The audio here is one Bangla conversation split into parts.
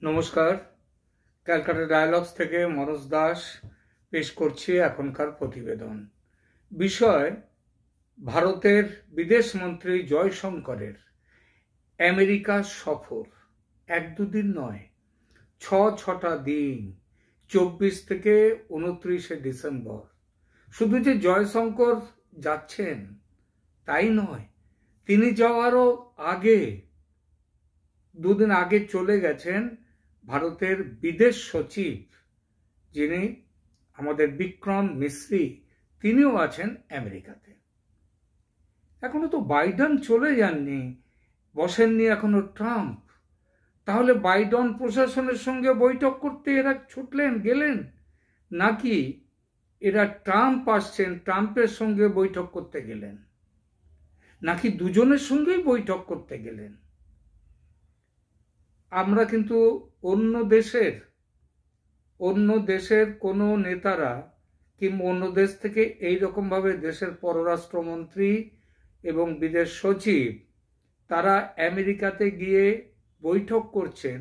নমস্কার, ক্যালকাটা ডায়ালগস থেকে মনোজ দাস পেশ করছি এখনকার প্রতিবেদন। বিষয় ভারতের বিদেশমন্ত্রী জয়শঙ্করের আমেরিকা সফর। এক দুদিন নয়, ছটা দিন, 24 থেকে 29শে ডিসেম্বর। শুধু যে জয়শঙ্কর যাচ্ছেন তাই নয়, তিনি যাওয়ারও আগে দুদিন আগে চলে গেছেন ভারতের বিদেশ সচিব, যিনি আমাদের বিক্রম মিশ্রি, তিনিও আছেন আমেরিকাতে। এখনো তো বাইডেন চলে যাননি, বসেননি এখনো ট্রাম্প। তাহলে বাইডেন প্রশাসনের সঙ্গে বৈঠক করতে এরা গেলেন, নাকি এরা ট্রাম্প আসছেন ট্রাম্পের সঙ্গে বৈঠক করতে গেলেন, নাকি দুজনের সঙ্গেই বৈঠক করতে গেলেন? আমরা কিন্তু অন্য দেশের কোনো নেতারা কিংবা অন্য দেশ থেকে এইরকম ভাবে দেশের পররাষ্ট্রমন্ত্রী এবং বিদেশ সচিব তারা আমেরিকাতে গিয়ে বৈঠক করছেন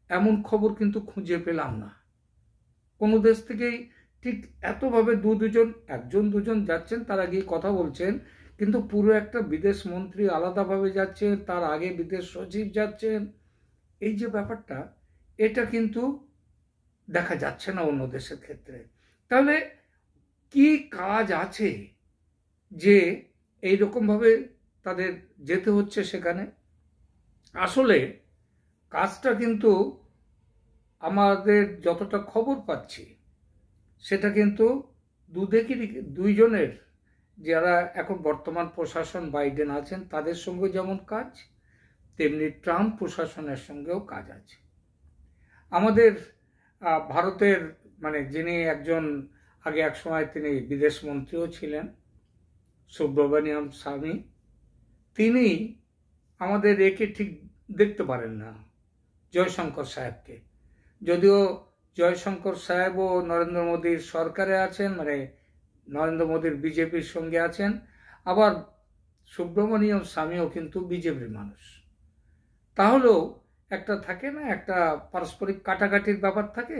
এমন খবর কিন্তু খুঁজে পেলাম না। কোনো দেশ থেকেই ঠিক এতভাবে একজন দুজন যাচ্ছেন, তারা গিয়ে কথা বলছেন, কিন্তু পুরো একটা বিদেশ মন্ত্রী আলাদাভাবে যাচ্ছেন, তার আগে বিদেশ সচিব যাচ্ছেন। এই যে ব্যাপারটা, এটা কিন্তু দেখা যাচ্ছে না অন্য দেশের ক্ষেত্রে। তাহলে কি কাজ আছে যে এইরকম ভাবে তাদের যেতে হচ্ছে সেখানে? আসলে কাজটা কিন্তু আমাদের যতটা খবর পাচ্ছি সেটা কিন্তু দুইজনের, যারা এখন বর্তমান প্রশাসন বাইডেন আছেন তাদের সঙ্গে যেমন কাজ, তেমনি ট্রাম্প প্রশাসনের সঙ্গেও কাজ আছে। আমাদের ভারতের যিনি একজন আগে এক সময় তিনি বিদেশ মন্ত্রীও ছিলেন, সুব্রমণিয়াম স্বামী, তিনি আমাদের একে ঠিক দেখতে পারেন না, জয়শঙ্কর সাহেবকে। যদিও জয়শঙ্কর সাহেবও নরেন্দ্র মোদীর সরকারে আছেন, নরেন্দ্র মোদীর বিজেপির সঙ্গে আছেন, আবার সুব্রমণিয়াম স্বামীও কিন্তু বিজেপির মানুষ। তাহলেও একটা থাকে না, একটা পারস্পরিক কাটাকাটির ব্যাপার থাকে,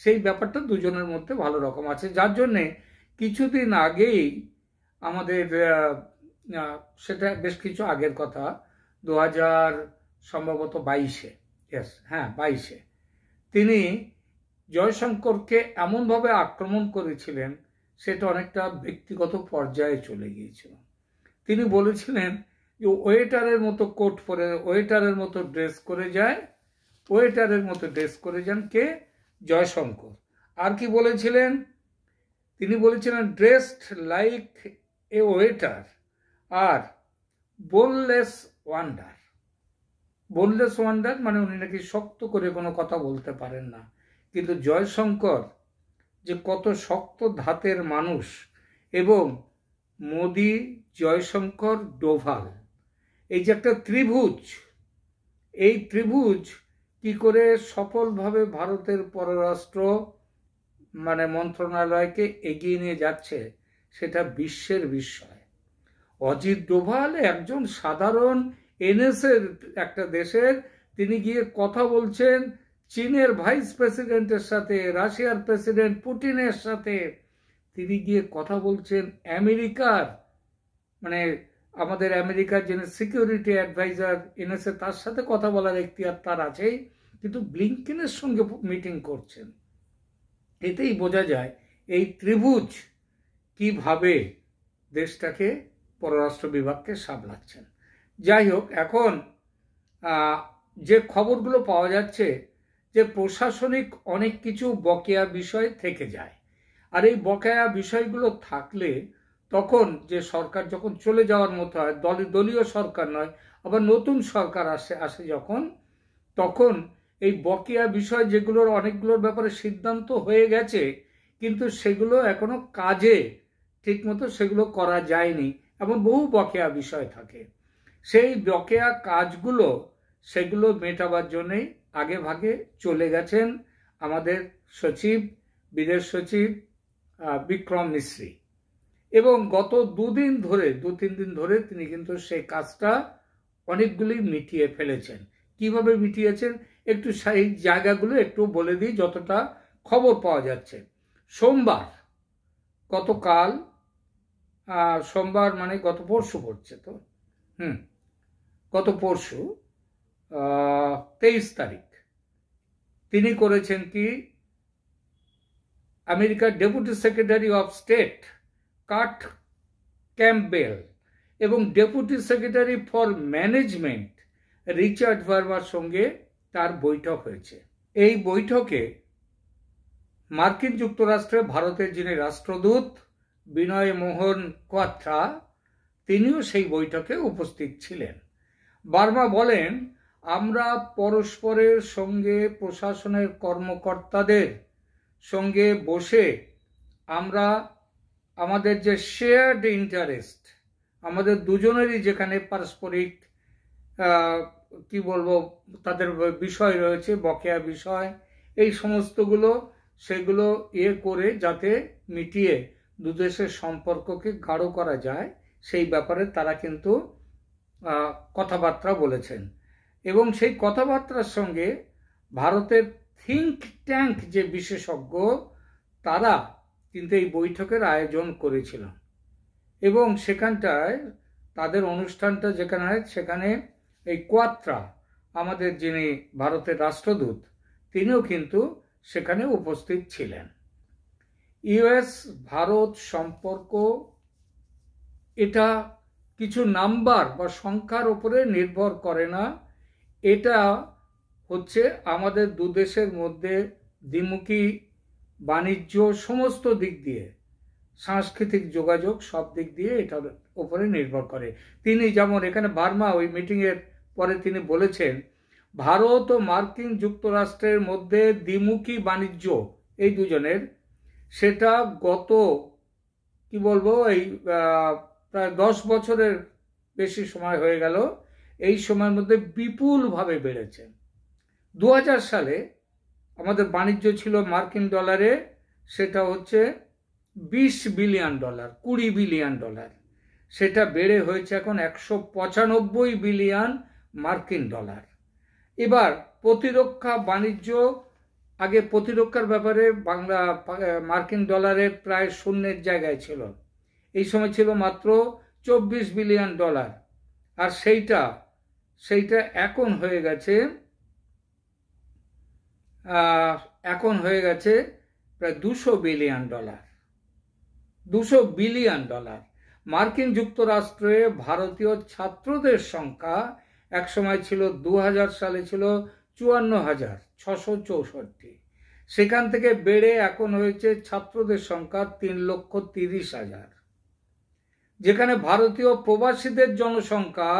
সেই ব্যাপারটা দুজনের মধ্যে ভালো রকম আছে, যার জন্যে কিছুদিন আগেই আমাদের, সেটা বেশ কিছু আগের কথা, 2000 সম্ভবত 22-এ, হ্যাঁ 22-এ, তিনি জয়শঙ্করকে এমনভাবে আক্রমণ করেছিলেন, সেটা অনেকটা ব্যক্তিগত পর্যায়ে চলে গিয়েছিল। তিনি বলেছিলেন যে ওয়েটারের মতো কোট পরে, ওয়েটারের মতো ড্রেস করে যায়, ওয়েটারের মতো ড্রেস করে যান কে? জয়শঙ্কর। আর কি বলেছিলেন? তিনি বলেছিলেন ড্রেসড লাইক এ ওয়েটার আর বোনলেস ওয়ান্ডার। বোনলেস ওয়ান্ডার মানে উনি নাকি শক্ত করে কোনো কথা বলতে পারেন না। কিন্তু জয়শঙ্কর যে কত শক্ত ধাতের মানুষ, এবং মোদি, জয়শঙ্কর, ডোভাল, এই যে একটা ত্রিভুজ, এই ত্রিভুজ কি করে সফলভাবে ভারতের পররাষ্ট্র মন্ত্রণালয়কে এগিয়ে নিয়ে যাচ্ছে, সেটা বিশ্বের বিস্ময়। অজিত ডোভাল একজন সাধারণ এনএসের একটা দেশের, তিনি গিয়ে কথা বলছেন চীনের ভাইস প্রেসিডেন্টের সাথে, রাশিয়ার প্রেসিডেন্ট পুটিনের সাথে। তিনি গিয়ে কথা বলছেন আমেরিকার, আমাদের আমেরিকার যিনি সিকিউরিটি অ্যাডভাইজার এনএসএ, তার সাথে কথা বলার এখতিয়ার তার আছেই, কিন্তু ব্লিংকেনের সঙ্গে মিটিং করছেন। এতেই বোঝা যায় এই ত্রিভুজ কিভাবে দেশটাকে, পররাষ্ট্র বিভাগকে সামলাচ্ছেন। যাই হোক, এখন যে খবরগুলো পাওয়া যাচ্ছে যে প্রশাসনিক অনেক কিছু বকেয়া বিষয় থেকে যায়, আর এই বকেয়া বিষয়গুলো থাকলে তখন যে সরকার যখন চলে যাওয়ার মতো হয়, দলীয় সরকার নয়, আবার নতুন সরকার আসে যখন, তখন এই বকেয়া বিষয় যেগুলোর অনেকগুলোর ব্যাপারে সিদ্ধান্ত হয়ে গেছে, কিন্তু সেগুলো এখনো কাজে ঠিকমতো সেগুলো করা যায়নি, এমন বহু বকেয়া বিষয় থাকে। সেই বকেয়া কাজগুলো, সেগুলো মেটাবার জন্যই আগে ভাগে চলে গেছেন আমাদের সচিব, বিদেশ সচিব বিক্রম মিশ্রি, এবং গত দু তিন দিন ধরে তিনি কিন্তু সেই কাজটা অনেকগুলি মিটিয়ে ফেলেছেন। কিভাবে মিটিয়েছেন? একটু সেই জায়গাগুলো একটু বলে দিই যতটা খবর পাওয়া যাচ্ছে। সোমবার, গতকাল, সোমবার মানে গত পরশু পড়ছে তো, গত পরশু 23 তারিখ তিনি করেছেন কি, আমেরিকার deputy secretary of state Kurt Campbell এবং deputy secretary for management Richard ভার্মার সঙ্গে তার বৈঠক হয়েছে। এই বৈঠকে মার্কিন যুক্তরাষ্ট্রে ভারতের যিনি রাষ্ট্রদূত বিনয় মোহন কোয়াত্রা, তিনিও সেই বৈঠকে উপস্থিত ছিলেন। ভার্মা বলেন, আমরা পরস্পরের সঙ্গে প্রশাসনের কর্মকর্তাদের সঙ্গে বসে আমরা আমাদের যে শেয়ার্ড ইন্টারেস্ট, আমাদের দুজনেরই যেখানে পারস্পরিক কি বলবো তাদের বিষয় রয়েছে, বকেয়া বিষয়, এই সমস্তগুলো সেগুলো করে যাতে মিটিয়ে দুদেশের সম্পর্ককে গাঢ় করা যায় সেই ব্যাপারে তারা কিন্তু কথাবার্তা বলেছেন। এবং সেই কথাবার্তার সঙ্গে ভারতের থিঙ্ক ট্যাঙ্ক যে বিশেষজ্ঞ তারা কিন্তু এই বৈঠকের আয়োজন করেছিল এবং সেখানটায় তাদের অনুষ্ঠানটা যেখানে হয় সেখানে এই কোয়াত্রা, আমাদের যিনি ভারতের রাষ্ট্রদূত, তিনিও কিন্তু সেখানে উপস্থিত ছিলেন। ইউএস ভারত সম্পর্ক এটা কিছু নাম্বার বা সংখ্যার উপরে নির্ভর করে না, এটা হচ্ছে আমাদের দুদেশের মধ্যে দ্বিমুখী বাণিজ্য, সমস্ত দিক দিয়ে, সাংস্কৃতিক যোগাযোগ, সব দিক দিয়ে এটার উপরে নির্ভর করে। তিনি যেমন এখানে ভার্মা ওই মিটিংয়ের পরে তিনি বলেছেন, ভারত ও মার্কিন যুক্তরাষ্ট্রের মধ্যে দ্বিমুখী বাণিজ্য এই দুজনের, সেটা গত কি বলবো এই প্রায় 10 বছরের বেশি সময় হয়ে গেল, এই সময়ের মধ্যে বিপুলভাবে বেড়েছে। 2000 সালে আমাদের বাণিজ্য ছিল মার্কিন ডলারে, সেটা হচ্ছে $20 বিলিয়ন, $20 বিলিয়ন, সেটা বেড়ে হয়েছে এখন 195 বিলিয়ন মার্কিন ডলার। এবার প্রতিরক্ষা বাণিজ্য, আগে প্রতিরক্ষার ব্যাপারে মার্কিন ডলারের প্রায় শূন্যের জায়গায় ছিল, এই সময় ছিল মাত্র $24 বিলিয়ন, আর সেইটা এখন হয়ে গেছে প্রায় $200 বিলিয়ন, $200 বিলিয়ন। মার্কিন যুক্তরাষ্ট্রে ভারতীয় ছাত্রদের সংখ্যা একসময় ছিল 2000 সালে ছিল 54,664, সেখান থেকে বেড়ে এখন হয়েছে ছাত্রদের সংখ্যা 3,30,000। যেখানে ভারতীয় প্রবাসীদের জনসংখ্যা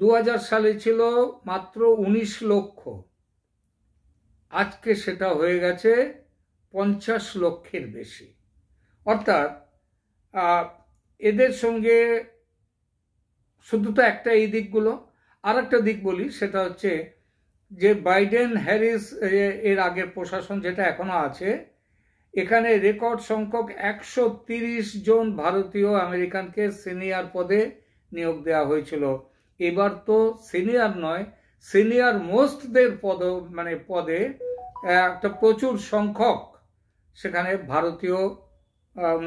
2000 সালে ছিল মাত্র 19 লক্ষ, আজকে সেটা হয়ে গেছে 50 লক্ষের বেশি। অর্থাৎ এদের সঙ্গে শুধু তো একটা এই দিকগুলো, আর একটা দিক বলি, সেটা হচ্ছে যে বাইডেন হ্যারিস এর আগের প্রশাসন যেটা এখনো আছে, এখানে রেকর্ড সংখ্যক 130 জন ভারতীয় আমেরিকানকে সিনিয়র পদে নিয়োগ দেওয়া হয়েছিল। এবার তো সিনিয়র নয়, সিনিয়র মোস্টদের পদে একটা প্রচুর সংখ্যক সেখানে ভারতীয়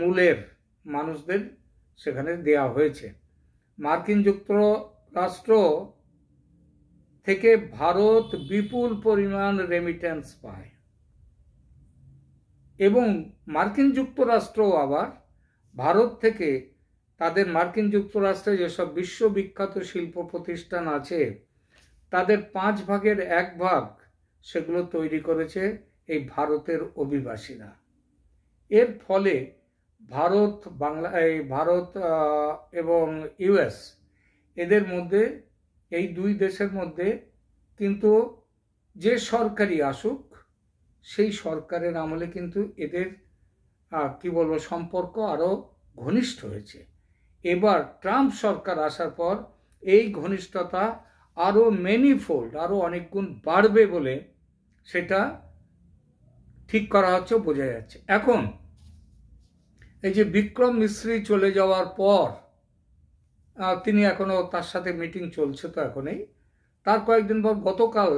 মূলের মানুষদের সেখানে দেওয়া হয়েছে। মার্কিন যুক্তরাষ্ট্র থেকে ভারত বিপুল পরিমাণ রেমিটেন্স পায় এবং মার্কিন যুক্তরাষ্ট্র আবার ভারত থেকে তাদের মার্কিন যুক্তরাষ্ট্রে যেসব বিশ্ববিখ্যাত শিল্প প্রতিষ্ঠান আছে তাদের 5 ভাগের 1 ভাগ সেগুলো তৈরি করেছে এই ভারতের অভিবাসীরা। এর ফলে ভারত এবং ইউএস এদের মধ্যে, এই দুই দেশের মধ্যে কিন্তু যে সরকারই আসুক সেই সরকারের আমলে কিন্তু এদের কি বলবো সম্পর্ক আরো ঘনিষ্ঠ হয়েছে। এবার ট্রাম্প সরকার আসার পর এই ঘনিষ্ঠতা আরো মেনিফোল্ড, আরো অনেক গুণ বাড়বে বলে সেটা ঠিক করা হচ্ছে, বোঝা যাচ্ছে। এখন এই যে বিক্রম মিস্ত্রি চলে যাওয়ার পর তিনি এখনো, তার সাথে মিটিং চলছে তো এখনই, তার কয়েকদিন পর গতকাল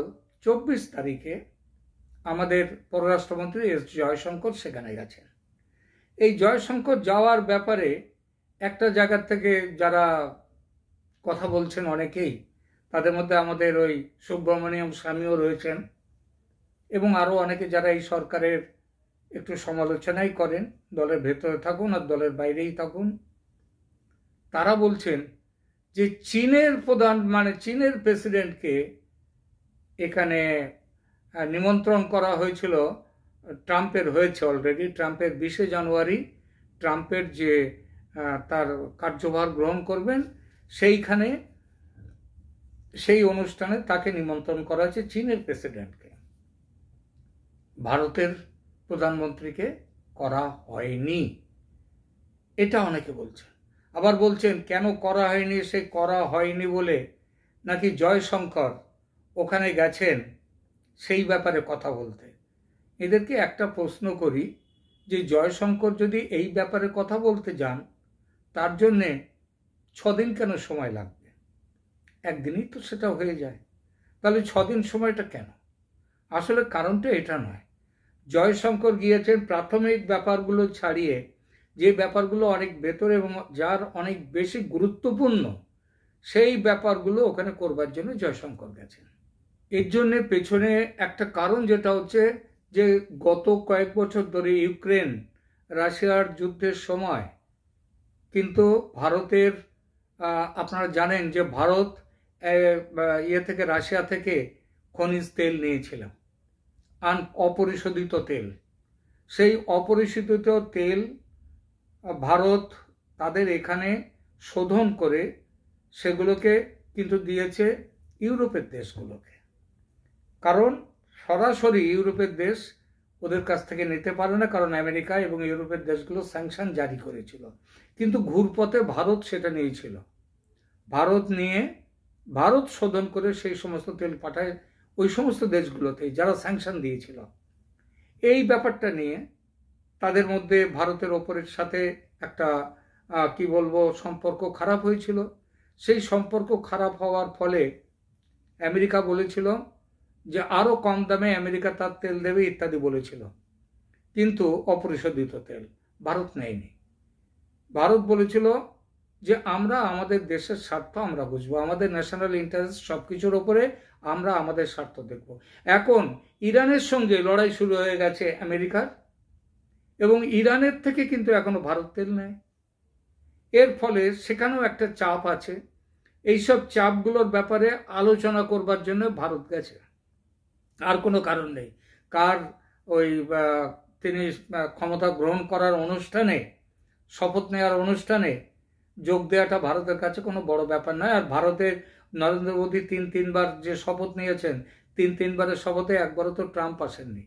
24 তারিখে আমাদের পররাষ্ট্রমন্ত্রী এস জয়শঙ্কর সেখানে গেছেন। এই জয়শঙ্কর যাওয়ার ব্যাপারে একটা জায়গা থেকে যারা কথা বলছেন অনেকেই, তাদের মধ্যে আমাদের ওই সুব্রমণিয়ম স্বামীও রয়েছেন এবং আরও অনেকে যারা এই সরকারের একটু সমালোচনাই করেন, দলের ভেতরে থাকুন আর দলের বাইরেই থাকুন, তারা বলছেন যে চীনের চীনের প্রেসিডেন্টকে এখানে নিমন্ত্রণ করা হয়েছিল, ট্রাম্পের হয়েছে অলরেডি। ট্রাম্পের 20 জানুয়ারি ট্রাম্পের যে তার কার্যভার গ্রহণ করবেন সেইখানে, সেই অনুষ্ঠানে তাকে নিমন্ত্রণ করা হয়েছে চীনের প্রেসিডেন্টকে, ভারতের প্রধানমন্ত্রীকে করা হয়নি। এটা অনেকে বলছেন। আবার বলছেন কেন করা হয়নি, সে করা হয়নি বলে নাকি জয়শঙ্কর ওখানে গেছেন সেই ব্যাপারে কথা বলতে। এদেরকে একটা প্রশ্ন করি যে জয়শঙ্কর যদি এই ব্যাপারে কথা বলতে যান, তার জন্যে 6 দিন কেন সময় লাগবে? একদিনই তো সেটা হয়ে যায়। তাহলে 6 দিন সময়টা কেন? আসলে কারণটা এটা নয়। জয়শঙ্কর গিয়েছেন প্রাথমিক ব্যাপারগুলো ছাড়িয়ে, যে ব্যাপারগুলো অনেক ভেতরে এবং যার অনেক বেশি গুরুত্বপূর্ণ, সেই ব্যাপারগুলো ওখানে করবার জন্য জয়শঙ্কর গেছেন। এর জন্য পেছনে একটা কারণ, যেটা হচ্ছে যে গত কয়েক বছর ধরে ইউক্রেন রাশিয়ার যুদ্ধের সময় কিন্তু ভারতের, আপনারা জানেন যে ভারত রাশিয়া থেকে খনিজ তেল নিয়েছিল, অপরিশোধিত তেল। সেই অপরিশোধিত তেল ভারত তাদের এখানে শোধন করে সেগুলোকে কিন্তু দিয়েছে ইউরোপের দেশগুলোকে, কারণ সরাসরি ইউরোপের দেশ ওদের কাছ থেকে নিতে পারে না, কারণ আমেরিকা এবং ইউরোপের দেশগুলো স্যাংশন জারি করেছিল। কিন্তু ঘুরপথে ভারত সেটা নিয়েছিল। ভারত শোধন করে সেই সমস্ত তেল পাঠায় ওই সমস্ত দেশগুলোতে যারা স্যাংশন দিয়েছিল। এই ব্যাপারটা নিয়ে তাদের মধ্যে ভারতের ওপরের সাথে একটা সম্পর্ক খারাপ হয়েছিল। সেই সম্পর্ক খারাপ হওয়ার ফলে আমেরিকা বলেছিল যে আরও কম দামে আমেরিকা তার তেল দেবে ইত্যাদি বলেছিল, কিন্তু অপরিশোধিত তেল ভারত নেয়নি। ভারত বলেছিল যে আমরা আমাদের দেশের স্বার্থ আমরা বুঝবো, আমাদের ন্যাশনাল ইন্টারেস্ট সব কিছুর ওপরে আমরা আমাদের স্বার্থ দেখব। এখন ইরানের সঙ্গে লড়াই শুরু হয়ে গেছে আমেরিকার, এবং ইরানের থেকে কিন্তু এখনো ভারত তেল নেয়। এর ফলে সেখানেও একটা চাপ আছে। এইসব চাপগুলোর ব্যাপারে আলোচনা করবার জন্য ভারত গেছে, আর কোনো কারণ নেই। তিনি ক্ষমতা গ্রহণ করার অনুষ্ঠানে, শপথ নেওয়ার অনুষ্ঠানে যোগ দেওয়াটা ভারতের কাছে কোনো বড় ব্যাপার নয়। আর ভারতের নরেন্দ্র মোদী 3-3বার যে শপথ নিয়েছেন, 3-3বারের শপথে একবারও তো ট্রাম্প আসেননি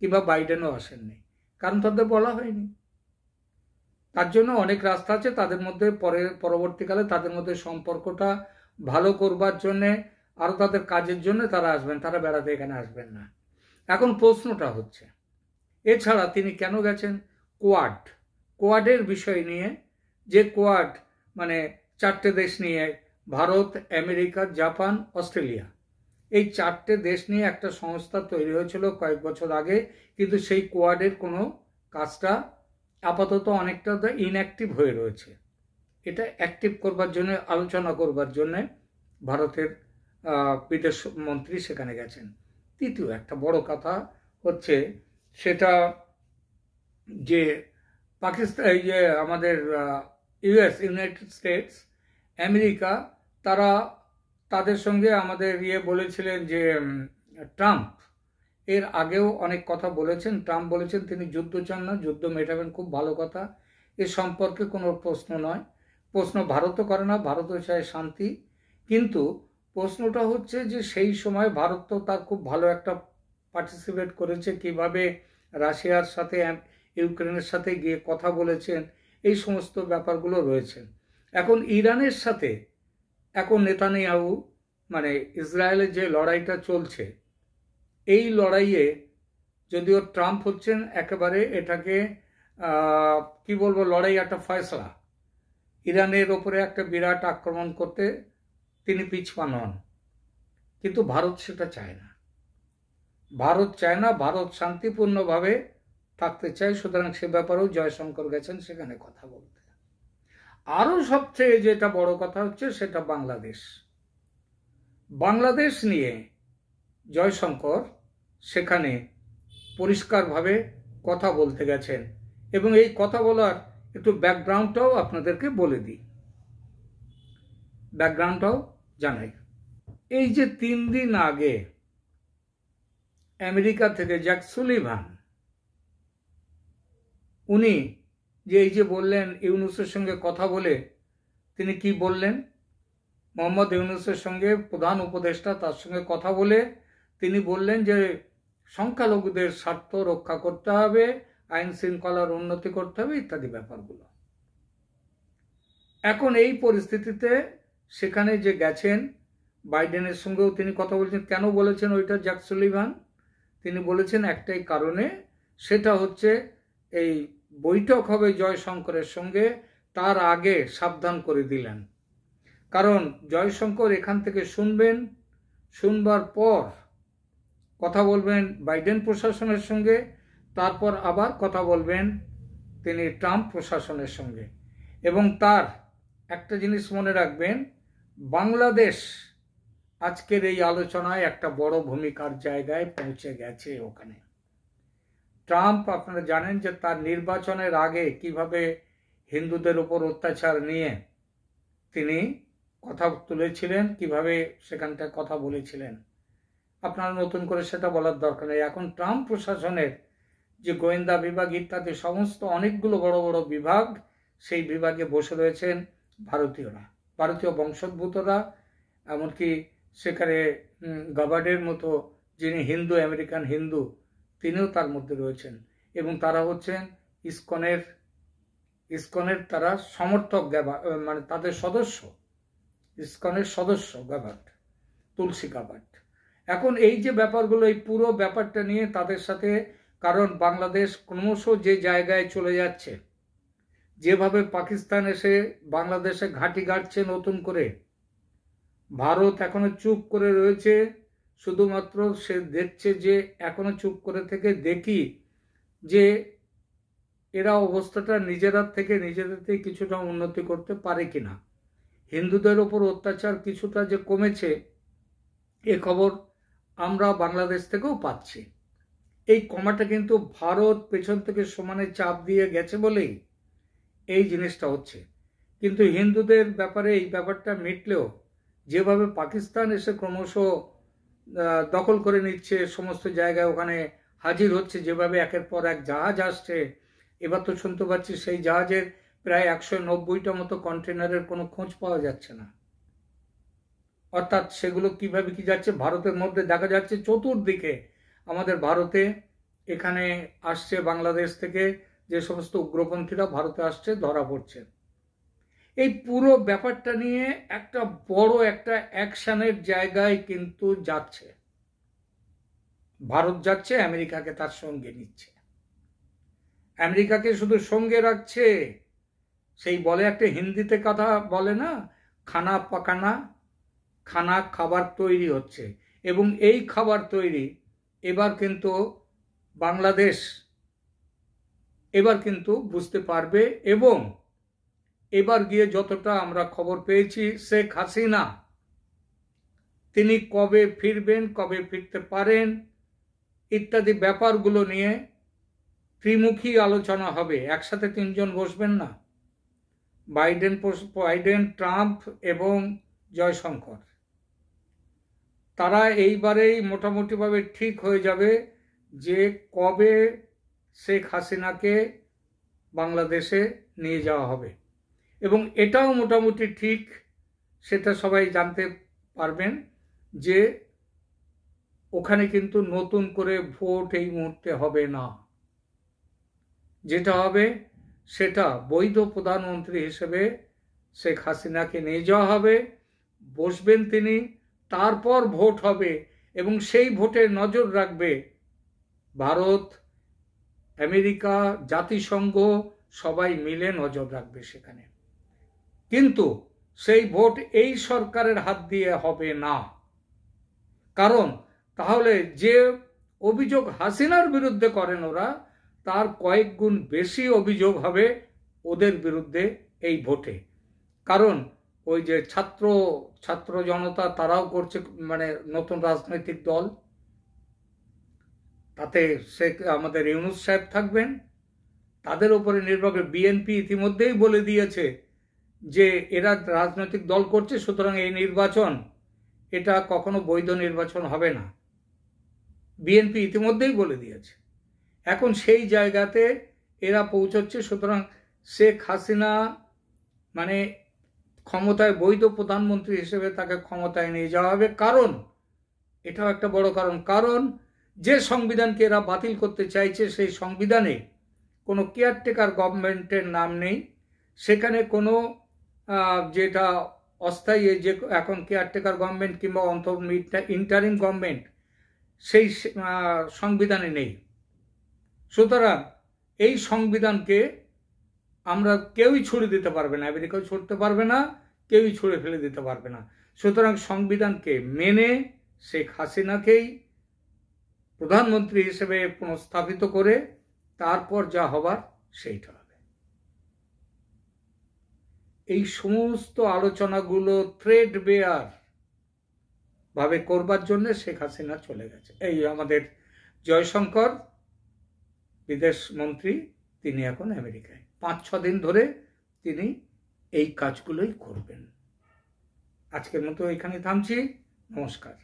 কিংবা বাইডেনও আসেননি, কারণ তাদের বলা হয়নি। তার জন্য অনেক রাস্তা আছে তাদের মধ্যে, পরবর্তীকালে তাদের মধ্যে সম্পর্কটা ভালো করবার জন্যে, আরও তাদের কাজের জন্য তারা আসবেন, তারা বেড়াতে এখানে আসবেন না। এখন প্রশ্নটা হচ্ছে, এছাড়া তিনি কেন গেছেন? কোয়াডের বিষয় নিয়ে, যে কোয়াড মানে 4টে দেশ নিয়ে, ভারত, আমেরিকা, জাপান, অস্ট্রেলিয়া, এই 4টে দেশ নিয়ে একটা সংস্থা তৈরি হয়েছিল কয়েক বছর আগে, কিন্তু সেই কোয়াডের কোনো কাজটা আপাতত অনেকটা ইনঅ্যাক্টিভ হয়ে রয়েছে। এটা অ্যাক্টিভ করবার জন্য, আলোচনা করবার জন্য ভারতের বিদেশ মন্ত্রী সেখানে গেছেন। তৃতীয় একটা বড় কথা হচ্ছে সেটা যে পাকিস্তান, আমাদের ইউনাইটেড স্টেটস, আমেরিকা, তাদের সঙ্গে আমাদের বলেছিলেন যে ট্রাম্প এর আগেও অনেক কথা বলেছেন। ট্রাম্প বলেছেন তিনি যুদ্ধ চান না, যুদ্ধ মেটাবেন, খুব ভালো কথা, এ সম্পর্কে কোনো প্রশ্ন নয়। প্রশ্ন ভারতও করে না, ভারতও চায় শান্তি। কিন্তু প্রশ্নটা হচ্ছে যে সেই সময় ভারত তো তার খুব ভালো একটা পার্টিসিপেট করেছে, কিভাবে রাশিয়ার সাথে ইউক্রেনের সাথে গিয়ে কথা বলেছেন, এই সমস্ত ব্যাপারগুলো রয়েছে। এখন ইরানের সাথে এখন নেতানিয়াহু মানে ইসরায়েলের যে লড়াইটা চলছে, এই লড়াইয়ে যদিও ট্রাম্প হচ্ছেন একেবারে এটাকে লড়াই একটা ফয়সলা, ইরানের ওপরে একটা বিরাট আক্রমণ করতে তিনি পিছপা নন, কিন্তু ভারত সেটা চায় না। ভারত চায় না, ভারত শান্তিপূর্ণভাবে থাকতে চায়, সুতরাং সে ব্যাপারেও জয়শঙ্কর গেছেন সেখানে কথা বলতে। আরো সবচেয়ে যেটা বড় কথা হচ্ছে সেটা বাংলাদেশ। বাংলাদেশ নিয়ে জয়শঙ্কর সেখানে পরিষ্কারভাবে কথা বলতে গেছেন, এবং এই কথা বলার একটু ব্যাকগ্রাউন্ডটাও আপনাদেরকে বলে দিই, ব্যাকগ্রাউন্ডটাও জানাই। এই যে 3 দিন আগে আমেরিকা থেকে জ্যাক সুলিভান, উনি যে এই যে বললেন ইউনূসের সঙ্গে কথা বলে, তিনি কি বললেন? মোহাম্মদ ইউনূসের সঙ্গে, প্রধান উপদেষ্টা, তার সঙ্গে কথা বলে তিনি বললেন যে সংখ্যালঘুদের স্বার্থ রক্ষা করতে হবে, আইন শৃঙ্খলার উন্নতি করতে হবে, ইত্যাদি ব্যাপারগুলো। এখন এই পরিস্থিতিতে সেখানে যে গেছেন, বাইডেনের সঙ্গেও তিনি কথা বলছেন। কেন বলেছেন ওইটা জ্যাক সুলিভান? তিনি বলেছেন একটাই কারণে, সেটা হচ্ছে এই বৈঠক হবে জয়শঙ্করের সঙ্গে, তার আগে সাবধান করে দিলেন। কারণ জয়শঙ্কর এখান থেকে শুনবেন, শুনবার পর কথা বলবেন বাইডেন প্রশাসনের সঙ্গে, তারপর আবার কথা বলবেন তিনি ট্রাম্প প্রশাসনের সঙ্গে। এবং তার একটা জিনিস মনে রাখবেন, বাংলাদেশ আজকের এই আলোচনায় একটা বড় ভূমিকার জায়গায় পৌঁছে গেছে। ওখানে ট্রাম্প, আপনারা জানেন যে তার নির্বাচনের আগে কিভাবে হিন্দুদের উপর অত্যাচার নিয়ে তিনি কথা তুলেছিলেন, কিভাবে সেখানটায় কথা বলেছিলেন। আপনারা নতুন করে সেটা বলার দরকার নেই। এখন ট্রাম্প প্রশাসনের যে গোয়েন্দা বিভাগ ইত্যাদি সমস্ত অনেকগুলো বড় বড় বিভাগ, সেই বিভাগে বসে রয়েছেন ভারতীয়রা, ভারতীয় বংশোদ্ভূতরা, এমনকি সেখানে গাবার্ডের মতো যিনি হিন্দু, আমেরিকান হিন্দু, তিনিও তার মধ্যে রয়েছেন। এবং তারা হচ্ছেন ইসকনের তারা সমর্থক, মানে তাদের সদস্য, ইসকনের সদস্য গাবার্ড, তুলসী গাবার্ড। এখন এই যে ব্যাপারগুলো, এই পুরো ব্যাপারটা নিয়ে তাদের সাথে, কারণ বাংলাদেশ ক্রমশ যে জায়গায় চলে যাচ্ছে, যেভাবে পাকিস্তান এসে বাংলাদেশে ঘাঁটি গাড়ছে নতুন করে, ভারত এখনো চুপ করে রয়েছে, শুধুমাত্র সে দেখছে যে এখনো চুপ করে থেকে দেখি যে এরা অবস্থাটা নিজেদের থেকে কিছুটা উন্নতি করতে পারে কিনা। হিন্দুদের ওপর অত্যাচার কিছুটা যে কমেছে, এ খবর আমরা বাংলাদেশ থেকেও পাচ্ছি। এই কমাটা কিন্তু ভারত পেছন থেকে সমানে চাপ দিয়ে গেছে বলেই এই জিনিসটা হচ্ছে। কিন্তু হিন্দুদের ব্যাপারে এই ব্যাপারটা মিটলেও যেভাবে পাকিস্তান এসে ক্রমশ দখল করে নিচ্ছে সমস্ত জায়গায়, ওখানে হাজির হচ্ছে, যেভাবে একের পর এক জাহাজ আসছে, এবার তো শুনতে পাচ্ছি সেই জাহাজের প্রায় 190টা মতো কন্টেনারের কোনো খোঁজ পাওয়া যাচ্ছে না। অর্থাৎ সেগুলো কিভাবে কি যাচ্ছে, ভারতের মধ্যে দেখা যাচ্ছে চতুর্দিকে আমাদের ভারতে এখানে আসছে, বাংলাদেশ থেকে যে সমস্ত উগ্রপন্থীরা ভারতে আসছে ধরা পড়ছে। এই পুরো ব্যাপারটা নিয়ে একটা বড় একটা অ্যাকশনের জায়গায় কিন্তু যাচ্ছে, ভারত যাচ্ছে, আমেরিকাকে তার সঙ্গে নিচ্ছে। আমেরিকাকে শুধু সঙ্গে রাখছে, সেই বলে একটা হিন্দিতে কথা বলে না, খানা পাকানা, খাবার তৈরি হচ্ছে। এবং এই খাবার তৈরি এবার কিন্তু বাংলাদেশ বুঝতে পারবে। এবং এবার গিয়ে যতটা আমরা খবর পেয়েছি, শেখ হাসিনা তিনি কবে ফিরবেন, কবে ফিরতে পারেন, ইত্যাদি ব্যাপারগুলো নিয়ে ত্রিমুখী আলোচনা হবে। একসাথে 3 জন বসবেন না, বাইডেন, ট্রাম্প এবং জয়শঙ্কর। তারা এইবারেই মোটামুটিভাবে ঠিক হয়ে যাবে যে কবে শেখ হাসিনাকে বাংলাদেশে নিয়ে যাওয়া হবে। এবং এটাও মোটামুটি ঠিক, সেটা সবাই জানতে পারবেন যে ওখানে কিন্তু নতুন করে ভোট এই মুহূর্তে হবে না। যেটা হবে সেটা বৈধ প্রধানমন্ত্রী হিসেবে শেখ হাসিনাকে নিয়ে যাওয়া হবে, বসবেন তিনি, তারপর ভোট হবে। এবং সেই ভোটে নজর রাখবে ভারত, আমেরিকা, জাতিসংঘ, সবাই মিলে নজর রাখবে সেখানে। কিন্তু সেই ভোট এই সরকারের হাত দিয়ে হবে না। কারণ তাহলে যে অভিযোগ হাসিনার বিরুদ্ধে করেন ওরা, তার কয়েক গুণ বেশি অভিযোগ হবে ওদের বিরুদ্ধে এই ভোটে। কারণ ওই যে ছাত্র জনতা তারাও করছে, মানে নতুন রাজনৈতিক দল, তাতে আমাদের ইউনূস সাহেব থাকবেন, তাদের উপরে নির্ভর করে বিএনপি ইতিমধ্যেই বলে দিয়েছে যে এরা রাজনৈতিক দল করছে, সুতরাং এই নির্বাচন এটা কখনো বৈধ নির্বাচন হবে না, বিএনপি ইতিমধ্যেই বলে দিয়েছে। এখন সেই জায়গাতে এরা পৌঁছচ্ছে। সুতরাং শেখ হাসিনা মানে ক্ষমতায় বৈধ প্রধানমন্ত্রী হিসেবে তাকে ক্ষমতায় নিয়ে যাওয়া হবে। কারণ এটাও একটা বড় কারণ যে সংবিধানকে এরা বাতিল করতে চাইছে সেই সংবিধানে কোনো কেয়ারটেকার গভর্নমেন্টের নাম নেই। সেখানে কোনো যেটা অস্থায়ী যে এখন কেয়ারটেকার গভর্নমেন্ট কিংবা ইন্টারিম গভর্নমেন্ট সেই সংবিধানে নেই। সুতরাং এই সংবিধানকে আমরা কেউই ছুড়ে দিতে পারবে না, আমেরিকাও ছুড়তে পারবে না, কেউই ছুড়ে ফেলে দিতে পারবে না। সুতরাং সংবিধানকে মেনে শেখ হাসিনাকেই প্রধানমন্ত্রী হিসেবে পুনঃস্থাপিত করে তারপর যা হবার সেইটা হবে। এই সমস্ত আলোচনাগুলো থ্রেডবেয়ার ভাবে করবার জন্য শেখ হাসিনা চলে গেছে। এই আমাদের জয়শঙ্কর বিদেশ মন্ত্রী, তিনি এখন আমেরিকায় 5-6 দিন ধরে তিনি এই কাজগুলোই করবেন। আজকের মতো এখানে থামছি। নমস্কার।